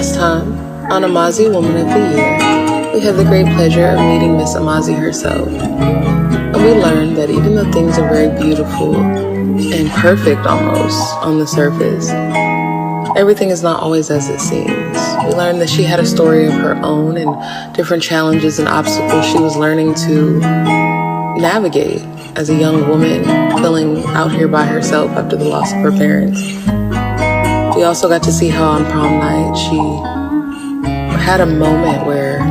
Last time, on Amazi Woman of the Year, we had the great pleasure of meeting Miss Amazi herself. And we learned that even though things are very beautiful and perfect almost on the surface, everything is not always as it seems. We learned that she had a story of her own and different challenges and obstacles she was learning to navigate as a young woman feeling out here by herself after the loss of her parents. We also got to see how on prom night she had a moment where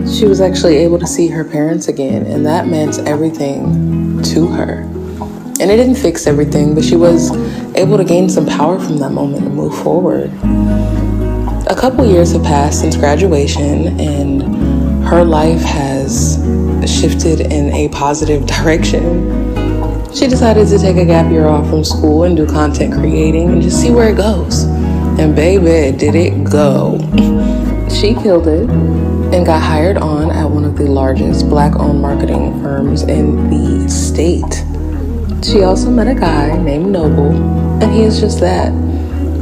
she was actually able to see her parents again, and that meant everything to her. And it didn't fix everything, but she was able to gain some power from that moment and move forward. A couple years have passed since graduation, and her life has shifted in a positive direction. She decided to take a gap year off from school and do content creating and just see where it goes. And baby, did it go. She killed it and got hired on at one of the largest Black-owned marketing firms in the state. She also met a guy named Noble, and he is just that.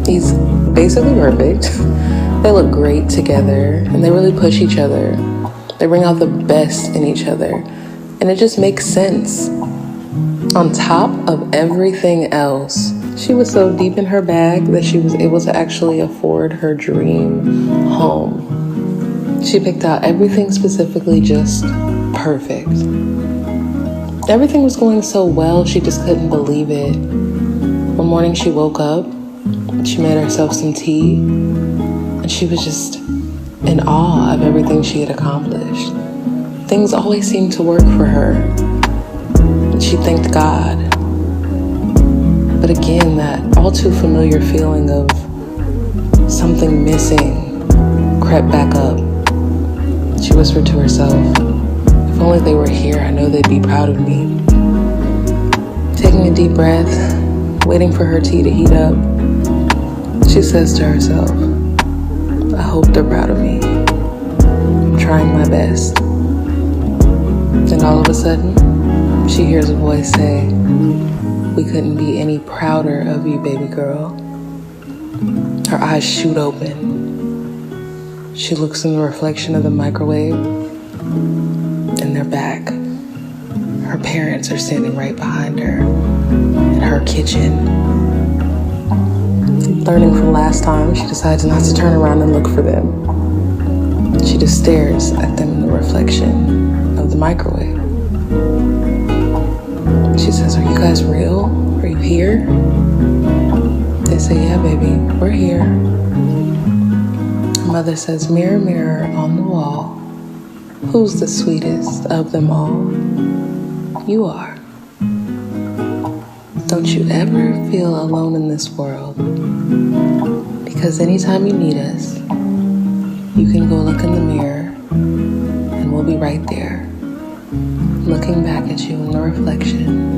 He's basically perfect. They look great together, and they really push each other. They bring out the best in each other, and it just makes sense. On top of everything else, she was so deep in her bag that she was able to actually afford her dream home. She picked out everything specifically just perfect. Everything was going so well, she just couldn't believe it. One morning she woke up, she made herself some tea, and she was just in awe of everything she had accomplished. Things always seemed to work for her. She thanked God. But again, that all too familiar feeling of something missing crept back up. She whispered to herself, if only they were here, I know they'd be proud of me. Taking a deep breath, waiting for her tea to heat up, she says to herself, I hope they're proud of me. I'm trying my best. And all of a sudden, she hears a voice say, we couldn't be any prouder of you, baby girl. Her eyes shoot open. She looks in the reflection of the microwave, and they're back. Her parents are standing right behind her in her kitchen. Learning from last time, she decides not to turn around and look for them. She just stares at them in the reflection of the microwave. She says, are you guys real? Are you here? They say, yeah, baby, we're here. Her mother says, mirror, mirror on the wall, who's the sweetest of them all? You are. Don't you ever feel alone in this world, because anytime you need us, you can go look in the mirror and we'll be right there, looking back at you in the reflection.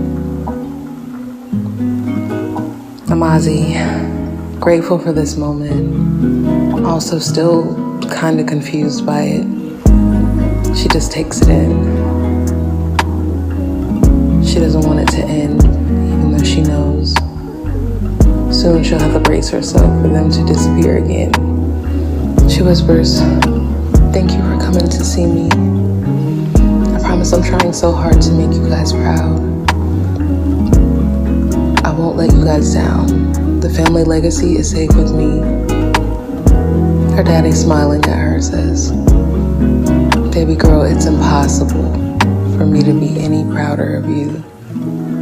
Amazi, grateful for this moment, also still kind of confused by it. She just takes it in. She doesn't want it to end, even though she knows soon she'll have to brace herself for them to disappear again. She whispers, thank you for coming to see me. I promise I'm trying so hard to make you guys proud. I won't let you guys down. The family legacy is safe with me. Her daddy smiling at her says, baby girl, it's impossible for me to be any prouder of you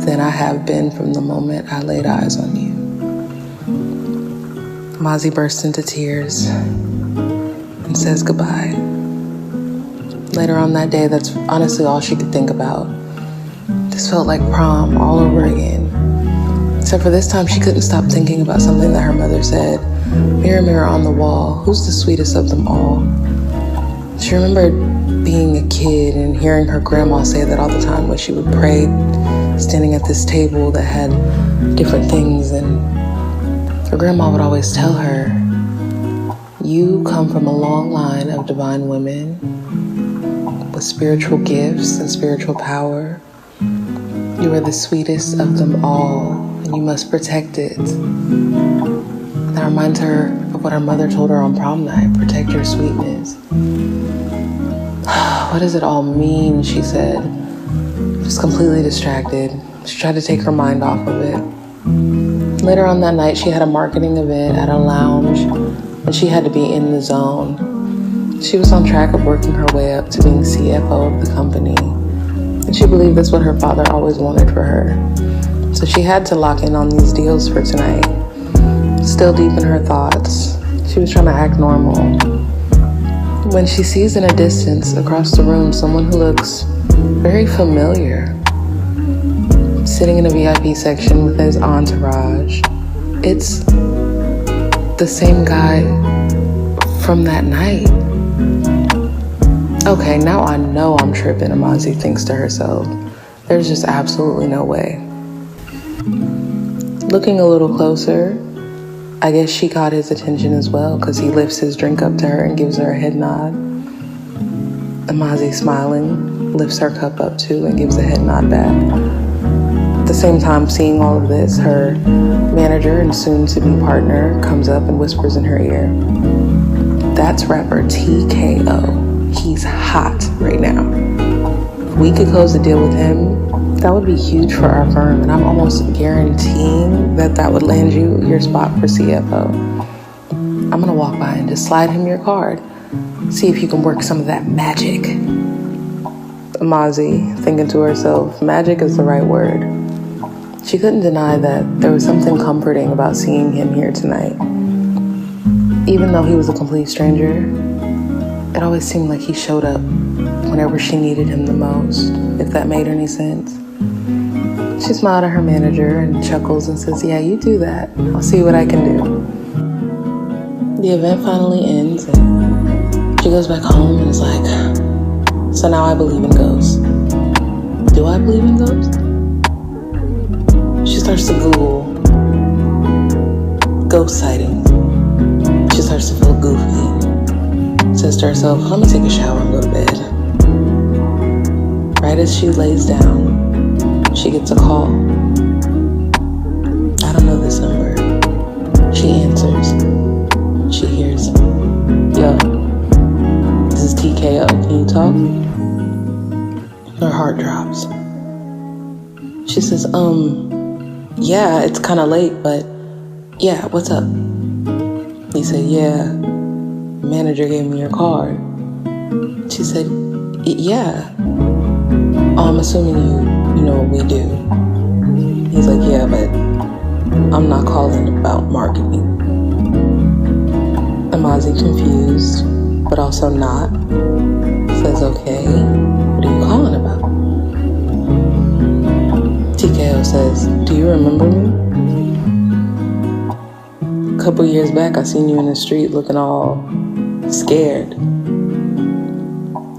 than I have been from the moment I laid eyes on you. Amazi bursts into tears and says goodbye. Later on that day, that's honestly all she could think about. This felt like prom all over again. Except for this time, she couldn't stop thinking about something that her mother said. Mirror, mirror on the wall, who's the sweetest of them all? She remembered being a kid and hearing her grandma say that all the time when she would pray, standing at this table that had different things, and her grandma would always tell her, you come from a long line of divine women with spiritual gifts and spiritual power. You are the sweetest of them all, and you must protect it. That reminds her of what her mother told her on prom night. Protect your sweetness. What does it all mean, she said. Just completely distracted. She tried to take her mind off of it. Later on that night, she had a marketing event at a lounge, and she had to be in the zone. She was on track of working her way up to being CFO of the company, and she believed that's what her father always wanted for her. So she had to lock in on these deals for tonight. Still deep in her thoughts, she was trying to act normal, when she sees in a distance across the room someone who looks very familiar, sitting in a VIP section with his entourage. It's the same guy from that night. Okay, now I know I'm tripping, Amazi thinks to herself. There's just absolutely no way. Looking a little closer, I guess she caught his attention as well, because he lifts his drink up to her and gives her a head nod. Amazi, smiling, lifts her cup up too and gives a head nod back. At the same time, seeing all of this, her manager and soon-to-be partner comes up and whispers in her ear, "That's rapper TKO. He's hot right now. If we could close the deal with him, that would be huge for our firm, and I'm almost guaranteeing that would land you your spot for CFO. I'm gonna walk by and just slide him your card. See if you can work some of that magic." Amazi, thinking to herself, magic is the right word. She couldn't deny that there was something comforting about seeing him here tonight. Even though he was a complete stranger, it always seemed like he showed up whenever she needed him the most, if that made any sense. She smiled at her manager and chuckles and says, "Yeah, you do that. I'll see what I can do." The event finally ends and she goes back home and is like, "So now I believe in ghosts. Do I believe in ghosts?" She starts to Google ghost sightings. She starts to feel goofy. Says to herself, "Let me take a shower and go to bed." Right as she lays down, she gets a call. "I don't know this number." She answers. She hears, "Yo, this is TKO. Can you talk?" Her heart drops. She says, "Yeah, it's kind of late, but yeah, what's up?" He said, "Yeah, manager gave me your card." She said, "Yeah. Oh, I'm assuming you know what we do." He's like, "Yeah, but I'm not calling about marketing." Amazi, confused, but also not, says, "Okay, what are you calling about?" TKO says, "Do you remember me? A couple years back, I seen you in the street looking all scared."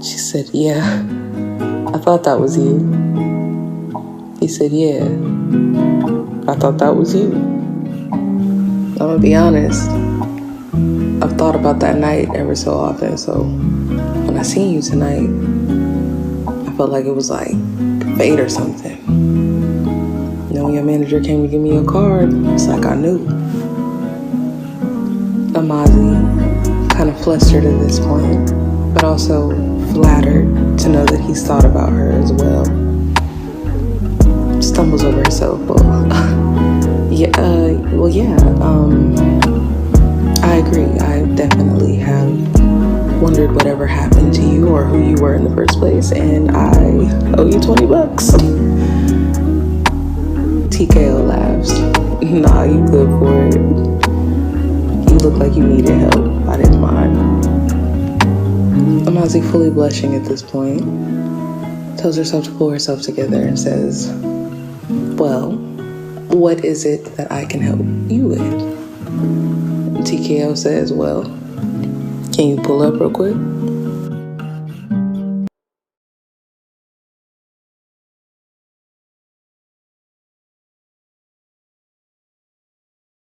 She said, "Yeah, I thought that was you." He said, "Yeah, I thought that was you." I'm gonna be honest, I've thought about that night ever so often, so when I seen you tonight, I felt like it was like fate or something. You know, when your manager came to give me a card, it's like I knew. Amazi, kind of flustered at this point, but also flattered to know that he's thought about her as well. Stumbles over herself. I agree. I definitely have wondered whatever happened to you or who you were in the first place, and I owe you $20. TKO laughs. "Nah, you good for it. You look like you needed help. I didn't mind." Amazi, fully blushing at this point, tells herself to pull herself together and says, "Well, what is it that I can help you with?" And TKO says, "Well, can you pull up real quick?"